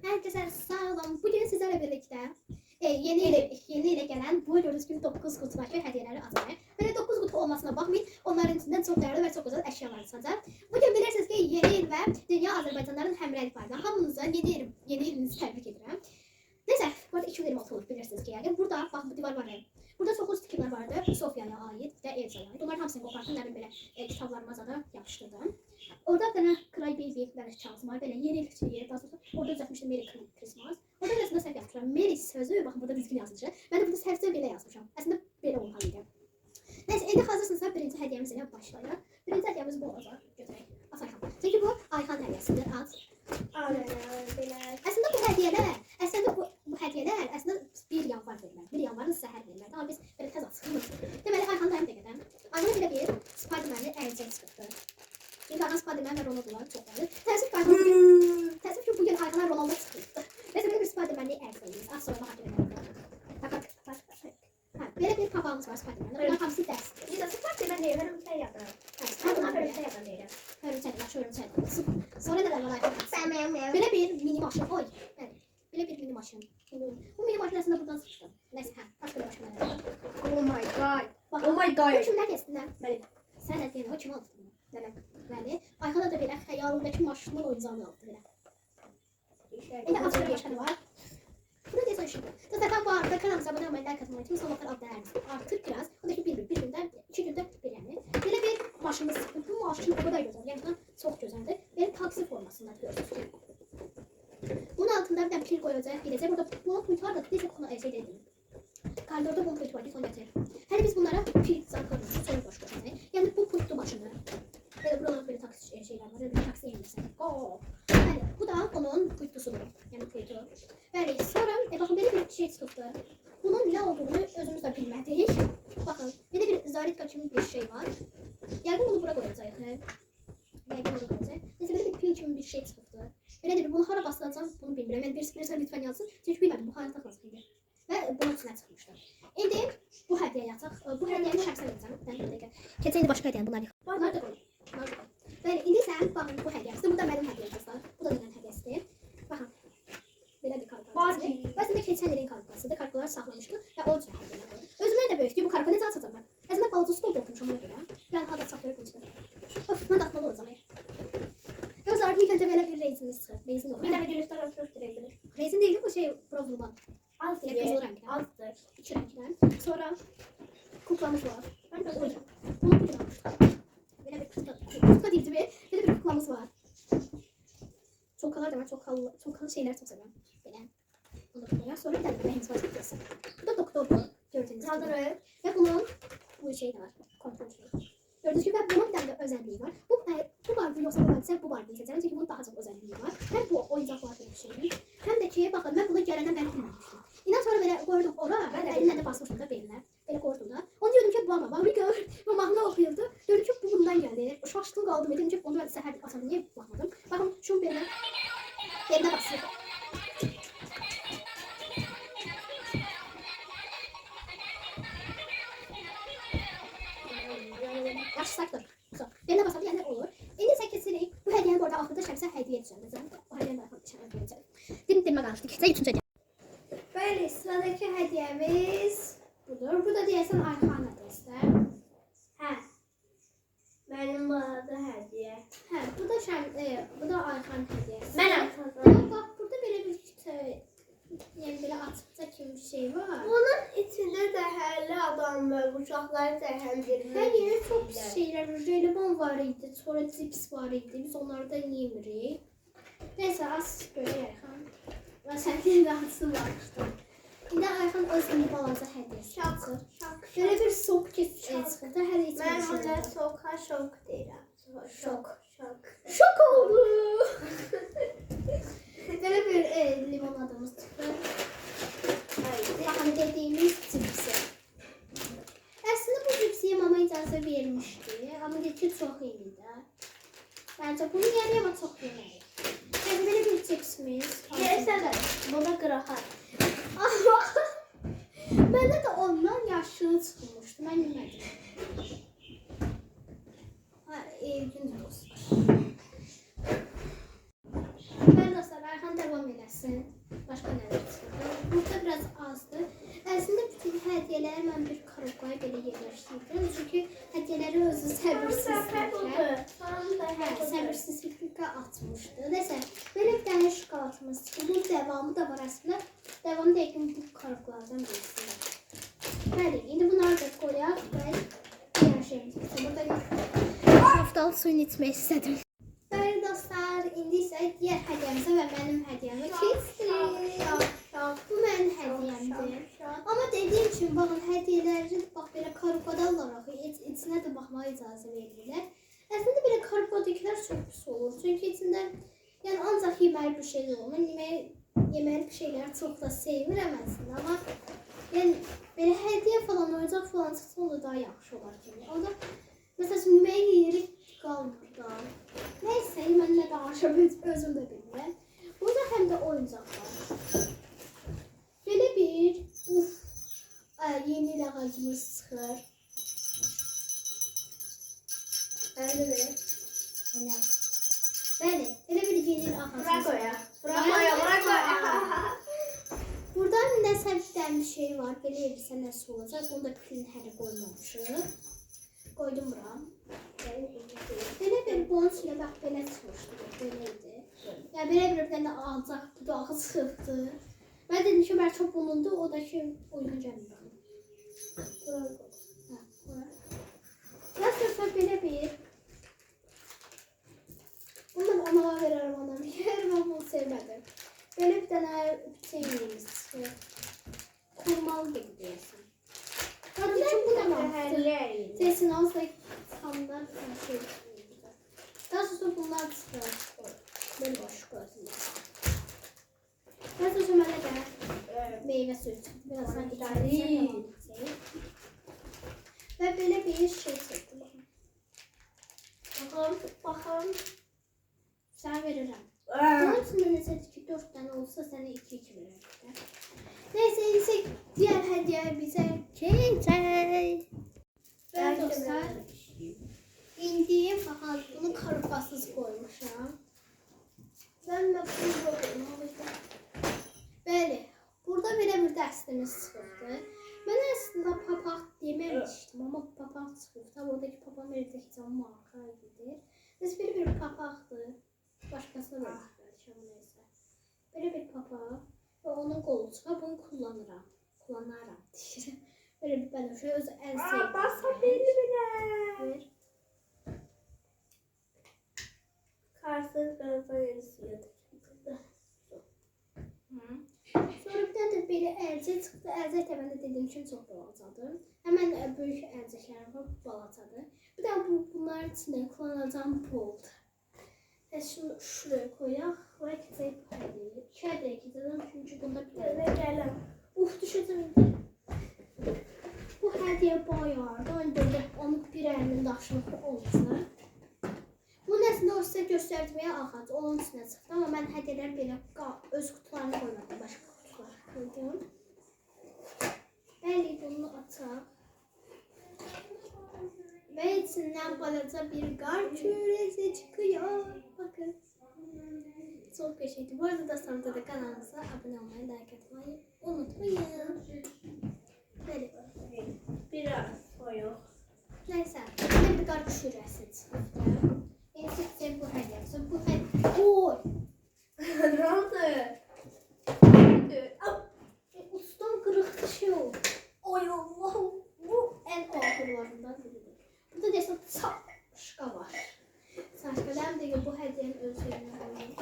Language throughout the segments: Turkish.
Herkese sağ olun. Bugün sizlerle birlikte yeni ile gelen bu gördüğünüz gibi 9 kutudaki hediyeleri açacağım. Böyle 9 kutu olmasına bakmayın. Onların içinden çok değerli ve çok güzel eşyalar çıkacak. Bugün bilirsiniz ki yeni il ve dünya Azerbaycanların hemrəylik bayramı. Hamınıza yeni ilinizi tebrik ederim. Neyse, bu arada 2026 olur bilirsiniz ki yani. Burada bak bu divar var ya. Burada çok stikler vardı. Sofya'ya ait ve Elsa'ya ait. Onların hamısını kopartdım. Benim böyle kitablarıma da yapıştırdım. Orada bana Cry Baby bir şans var. Böyle yeni ilişkiye daha sonra orada yazmışdım Merry Christmas. Orada aslında səhv yazmışam. Merry sözü bakın burada düzgün yazmışam. Ben de burada səhvcə belə yazmışam. Aslında belə olmalıydı. Neyse, indi hazırsınızsa birinci hediyemiz ilə başlayaq. Birinci hediyemiz bu olacaq. Götürək. At Ayxan. Çünki bu Ayxan hediyəsidir. At. Belə. Aslında bu hediyələr aslında 1 yanvar verirlər. 1 yanvarın səhər verirlər. Amma biz belə tez açıq. Deməli Ayxan da həm dəqiqədən. Ayxana belə bir Spiderman-li əlcək çıxdı. Çünki Ayxan Spiderman və Ronaldo'ları çox verir. Təəssüf ki bugün Ayxana Ronaldo çıxdı. Neyse belə bir Spiderman-li əlcəyimiz. Az sonra baxa görək. Belə bir papağımız var Spiderman-li. Bunlar hamısı dərsdir. Biz Spiderman deyirəm, hörümçək yadır. Bunlar hörümçək yadır deyirəm. Hörümçək, yaxşı hörümçək. Sonra nə var Ayxan? Belə bir mini maşın. Oy. Belə bir mini maşın. Bu mini maşın aslında buradan çıxdı. Neyse, başqa bir maşın var. Oh my god. Oh my god. Bu kimlər keçdilər? Bəli. Sən nə deyirsən? O kim aldı? Bəli. Ayxana da belə xəyalındakı maşının oyuncağını aldı belə. İndi açıq bir yaşadı var. Burada deyəsən şimdi. Zaten bu arada kanalımıza abone olmayı, like atmayı, tüm sonuna kadar adlarımızı artır biraz. Ondaki bir günden, 2 günde bir yani. Böyle bir maşınımız çıktı. Bu maşın o kadar güzel. Gerçekten çok güzeldi. Benim taksi formasında görüyorsunuz. Bunun altında bir tane pil koyacak. Gidecek. Burada bu pil var da neyse şey dedim. Koridorda bu pil var. Son getir. Hani biz bunlara pil zaten sonra boş koyacağız. Yani bu pultu maşını. Böyle buralarda böyle taksi şeyler var. Böyle bir taksi yemişsin. Yani bu da onun pultusudur. Yani pultu. Bəli, sonra baxın belə bir şey çıxdı. Bunun nə olduğunu özümüz də bilmədik. Baxın, belə bir zaritka kimi bir şey var. Yəqin bunu bura qoyacağıq. Yəqin bunu qoyacağıq. Neyse belə bir pil kimi bir şey çıxdı. Belə de bunu hara basılacaq bunu bilmirəm. Yəni birisi bilirsə lütfən yazsın. Çünki bilmədim bu hara taxılacaq idi. Və bunun içinə çıxmışdı. İndi bu hədiyyə yataq. Bu hədiyyəni şəxsə verəcəm. Bir dəqiqə. Keçən indi başqa hədiyyəni bunlar yıxır. Bunlar da qoy. Bəli, indi sən baxın bu hədiyyəsidir. Bu da mənim hədiyyəmdir. Bu da mənim hədiyyəsidir. Baxın. Belə bir kartlar. Aslında keçən ilin kartlarıdır. Kartları saxlamışdım və o üçün hədiyyələr qoydum. Özümdən də böyükdür. Bu kartı necə açacağam mən? Əslində balaca stol doldurmuşam ona görə. Yəni hada saxlayıb qoyacağam. Of, mən daxmalı olacağam. Yoxsa artıq ilk öncə belə bir reisimiz çıxır. Reisin yox. Bir dənə gülüşlər açıq dirəkdir. Reisin deyil, bu şey provulman. Alt Belə qızıl rəngdən. Altdır. 2 rəngdən. Sonra kuklamız var. Mən də qoyacağım. Bunu bugün almışdım. Belə bir kukla deyildi bir. Belə bir kuklamız var. Çokalar da var. Çokalı şeyler çok seviyorum. Böyle. Bunu koyuyor. Sonra bir tane beğeniniz var. Bu da doktor bu. Gördüğünüz gibi. Ve bunun bu şey de var. Kontrol şeyi. Gördüğünüz gibi bunun bir tane de özelliği var. Bu Barbie yoksa bu Barbie, bu Barbie'yi seçerim. Çünkü bunun daha çok özelliği var. Hem bu oyuncaklar bir şeyin. Hem de ki bakın ben buna gelenden ben bilmemiştim. İnan sonra böyle koydum oraya. Ben elimle de basmıştım da benimle. Böyle koydum da. Onu diyordum ki baba bir gör. Bu mahnı okuyordu. Gördüm ki bu bundan geldi. Şaştım kaldım. Dedim ki onu ben seher atalım diye bakmadım. Bakın şunu benimle. Yerine basıyor. Yaxşı sakdır. Yerine basalım yani olur. İndi isə keçirik. Bu hədiyyəni bu arada axırda şəxsə hədiyyə edəcəm. Bu hədiyyəni axırda şəxsə hədiyyə edəcəm. Dilmə qalmışdı. Keçək üçüncü hədiyyə. Bəli, sıradakı hədiyyəmiz budur. Bu da deyəsən Ayxan hədiyyəsidir. Hə. Mənim balaca hədiyyə. Hə, bu da Ayxan hədiyyəsi. Mən Ayxanam. Bax, burada belə bir yəni belə açıqca kimi bir şey var. Bunun içində zəhərli adam və uşaqları zəhərləndirmək. Hər yerə çox pis şeylər var. Jelibon var idi, sonra cips var idi. Biz onlardan yemirik. Neysə, az görək Ayxan. Və sənin də açsın varmışdı. İndi Ayxan öz balaca hədiyyəsi açır. Belə bir soğuk çıxdı. Hələ içmək Mən ona soğuğa şok deyirəm. Şok oldu. Belə bir limonadımız çıxdı. Baxın dediyimiz cipsi. Əslində bu cipsiyə mama icazə vermişdi. Amma dedi ki çox yeyildi. Bence bunu yeməyə ama çox yeməyik. Yəni belə bir cipsimiz. Yersənə, bu da qıraqar. Məndə də ondan yaşlı çıxmışdı. Mən yemədim. Gün olsun. Bəli dostlar, Ayxan devam eləsin. gəlsin. Başqa nələr çıxdı? Burada biraz azdır. Əslində bütün hədiyyələri mən bir karobkaya belə yerləşdirdim. Çünki hədiyyələri özü səbirsizliklə atmışdı. Neyse, belə bir dənə şokolatımız çıxdı. Bunun devamı da var əslində. Devamı da yəqin bu karobkalardan birisində. Bəli, indi bunları da qoyaq və diğer şeyimiz bitir. Burada haftalık suyunu içmək istədim. Bəli dostlar, indi isə diğer hədiyyəmizə və mənim hədiyyəmə keçdik. Bu mənim hədiyyəmdir. Amma dediyim kimi, baxın, hədiyyələri bax belə karobkada olaraq içinə də baxmağa icazə verirlər. Əslində belə karobkadakilər çox pis olur. Çünki içində yəni ancaq yeməli bir şeylər olur. Mən yeməli bir şeyləri çox da sevirəm əslində. Amma yəni belə hədiyyə falan, oyuncaq falan çıxsa o da daha yaxşı olar kimi. O da məsələn yeməyi yeri qalmır da. Neyse, mən nə danışıb özüm də bilmirəm. Burada həm də oyuncaqlar. Belə bir yeni ağacımız çıxır. Bəli, belə bir yeni ağacımız çıxır. Burada nəsə bir şey var. Belə edirsə nəsə olacaq. Bunu da pilin hələ qoymamışıq. Koydum bura. Belə bir bunun içində bax belə çıxmışdı. Belə idi. Ya belə bir dənə alacaq budağı çıxdı. Mən dedim ki, bəlkə bunundur. O da ki, uyğun gəlmir. Nasılsa belə bir. Bunu anama verərəm, anam yer. Mən bunu sevmədim. Belə bir dənə şeyimiz çıxır. Kurmalı gibi deyəsən. Hadi ki, bu da mantıqlı. Sesin olsa sandan şey. Daha sonra bunlar çıxır. Böyle boş gözler. Daha sonra mənə də meyvə suyu çıxdı. Biraz sanki idarə və belə bir şey çıxdı. Baxın. Sən verirəm. Bunun içində nəsə 4 dənə olsa sənə 2-2 verərəm. Neyse, ise diğer hediye bize geçecek. Ben dostlar, indi fakat bunu karabasız koymuşam. Ben de bunu koydum. Bəli, burada belə bir dəstəmiz çıxıbdı. Mən əslində papaq deməmişdim, amma papaq çıxıb. Tabi oradakı papaq nerede heç zaman marka gedir. Biz bir papaqdır. Başqasına vermişəm neyse. Belə bir papaq. Ve onun kolu çıxır, bunu kullanaram deyirəm. Böyle bir bənövşə öz ən sevdiyim. Basa beni bile. Ver. Karsız Galatasaray suyadı. Sonra bir tane de böyle əlcək çıxdı. Əlcək də mən də dediyim kimi çox balacadır. Həmən böyük əlcəklərim var, balacadır. Bir də bunların içində kullanacağım bu oldu. Şunu şuraya koyaq və keçək bu hədiyyə. 2 hədiyyə keçəcəm çünki bunda bir dənə Gələm. Düşəcəm. Bu hədiyyə bayardı. Öndə onun bir əlinin daşlığı olsun. Bunun əslində o sizə göstərməyə ağac. Onun içinə çıxdı. Amma mən hədiyyələri belə öz kutularına qoymadım. Başqa kutular koydum. Bəli, bunu açaq. Və içindən balaca bir qar kürəsi çıxıyor. Bakın. Çok teşekkür. Bu arada dostlarımıza da kanalımıza abone olmayı, like atmayı unutmayın. Böyle. Biraz soyuq. Neyse. Yine bir qar kürəsi çıxdı. Ensikcə bu hədiyyəsi. Bu hədiyyəsi. Oy! Ne oldu? Ustam qırıqdı şey oldu. Oy Allah'ım. Bu en ağırlarından biridir. Burada desən saçqa var. Saçqadan da bu hədiyyənin öz yerinə qoyulur.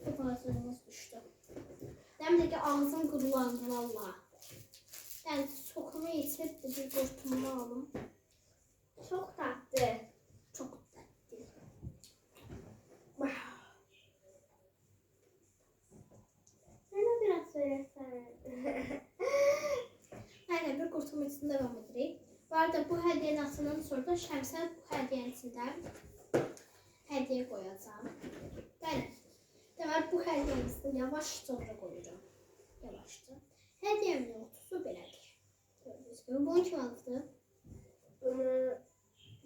Bu bazımız düştü. Hem de ağzım kurulandı valla. Yani sokumu yetip de bir kurtulma alım. Çok tatlı. Çok tatlı. Bana biraz söylesene. Yani bir kurtulma için devam edelim. Bu arada bu hediyenin aslından sonra da Şəmsə bu hediyenin içindən hediye koyacağım. Yani demek bu hediyemizi yavaşça oraya koyacağım. Yavaşça. Hediyemin kutusu belədir. Gördüğünüz gibi bunu kim aldı? Bunu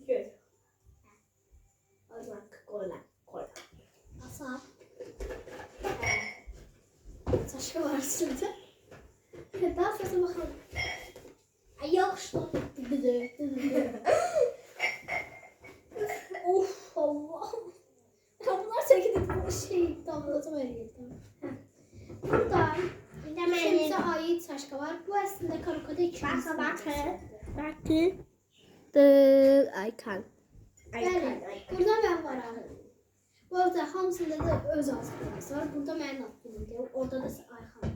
gör. aslında. Daha sonra bakalım. Ay yaxşı. Of Allah. Ya bunlar sevgili şey damlatım öyleydi. Burada şemsiye ait saçka var. Bu aslında karokada 2 Bakın. The icon. Bəli, burada mən varam. Bu arada hamısında da öz aslında var. Burada mənim aklımda. Orada da Ayxan.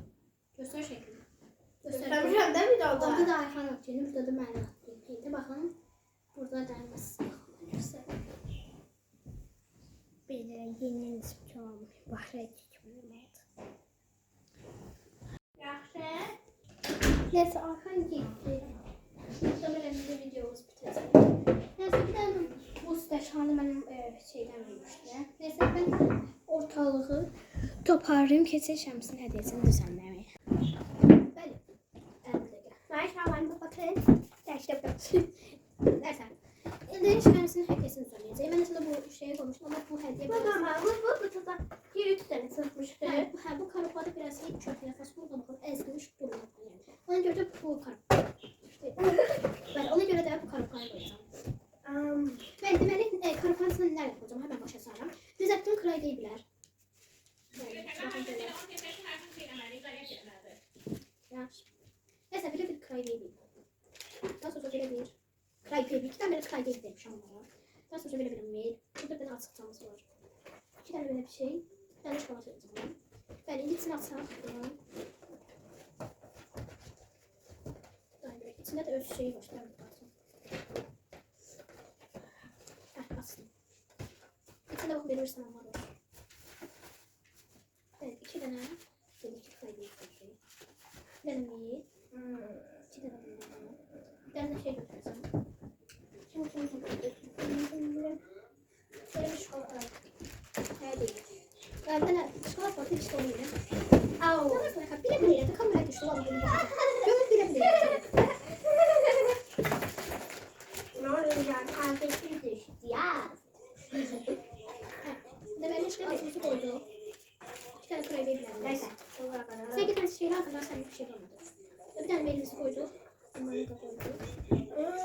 Göstər şəklini. Göstermişim değil mi de orada? Orada da Ayxan aktörünü, burada da mənim aklımda. Baxın. Burada dərməsi göstər. Bir de yeni nispi olmuş. Bahre çekmedim. Yaxşı. Neyse Ayxan getdi. Muhtemelen bir videomuz bitəcək. Neyse bir də bu stəkanı mənim şeydən vermişdilər. Neyse mən ortalığı toparlayım, keçək Şəmsin hədiyyəsini düzənləməyə. Bəli. Maşallah bakın. Yaşlı bakın. Neyse. İndi Şəmsin hədiyyəsini düzənləyəcək. Mən əslində bu şeyi qoymuşdum, amma bu hədiyyə Bu tutan 2-3 tane sırtmıştı. bu karıpada biraz çok nefes burada bakın ezilmiş durumda. Ona göre de bu karıpada. Ben ona göre de bu karıpada koyacağım. Ben deməli karıpadasını nə yapacağım? Hemen başa sarıram. Düzəltdim kray deyiblər. Neyse böyle bir kray deyiblər. Daha sonra böyle bir kray deyiblər. 2 tane kray deyib demişəm onlara. Daha sonra böyle bir mail. Burada bir açıq canlısı var. 2 tane böyle bir şey. Ben de şokolat yapacağım. Ben ikisini atsam. İçinde de öz şeyi var. Ben de atsam. Heh, aslında. İçinde bakın verirsen var. Evet, 2 tane. Böyle 2 tane bir şey. Bir tane bir. 2 tane bir. Bir tane şey götüreceğim. Şöyle bir şokolat. Haydi. Ben şokolat var, hiç olmuyor. Au. Bile de kamera düştü lan bunu. Gömün bile. Ne olacak? Kahvesi düştü ya. Demek işte atlısı koydu. Bir tane kurabiye bilen. Neyse. Sen bir tane şeyler hakkında sen bir şey olmadı. Bir tane meyvesi koydu. Bunları da koydu.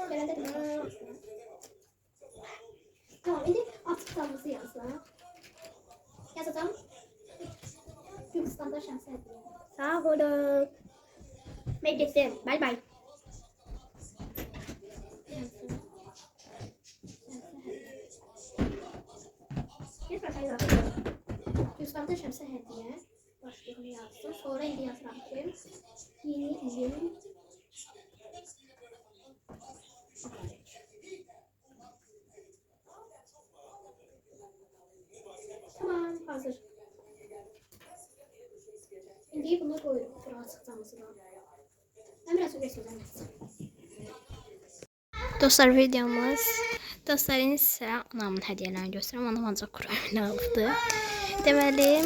Genelde de bir şey. Tamam, şimdi atık damlası yazla. Yazacağım. Gürcistan'da şans ediyor. Sağ olun. Ben gittim. Bye bye. Gürcistan'da şansa hediye. Başlığını yazdım. Sonra indi yazıram ki yeni ilim. Tamam, hazır. İndi bunu koyuyorum. Buraya açıklaması var. Ben biraz göstereceğim. Dostlar videomuz. Dostların sizə anamın hədiyyələrini göstərəm. Anam ancaq Kur'an'ı aldı. Deməli,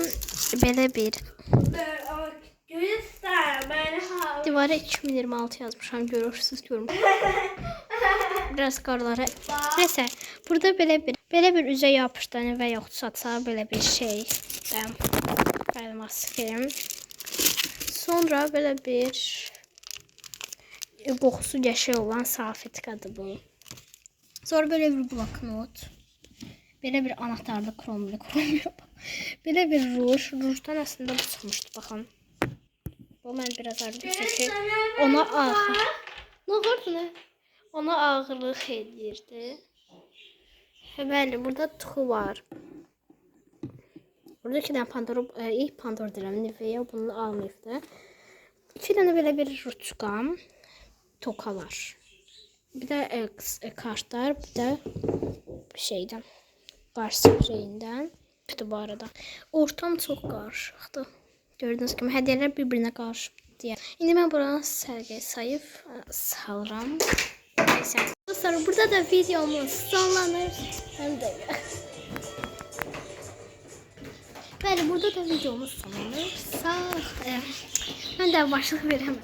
belə bir divara 2026 yazmışam. Görürsünüz, görmüş. Biraz qarlara. Neyse, burada belə bir üzə yapışdan və yoxdursa belə bir şey. Bəli, maskerim. Sonra belə bir qoxusu qəşəng olan salfetkadır bu. Sonra böyle bir bloknot. Böyle bir anahtarlı kromlu. Böyle bir ruj. Rujdan aslında bu çıxmışdı, baxın. Bu mən biraz arada ki ona ağır. Ne olurdu ne? Ona ağırlıq edirdi. Bəli, burada tuxu var. Burada 2 dənə Pandora, ilk Pandora deyirəm, Nivea bunu almayıbdı. 2 dənə belə bir ruçkam, toka var. Bir de kartlar, bir de şeyden, bar spreyinden. İşte bu arada. Ortam çok karışıktı. Gördüğünüz gibi hediyeler birbirine karışık diye. Şimdi ben buranın sərgiyə sayıb salıram. Neyse. Dostlar, burada da videomuz sonlanır. Hem de Bəli, burada da videomuz sonlanır. Sağ. Ben de başlık veremem.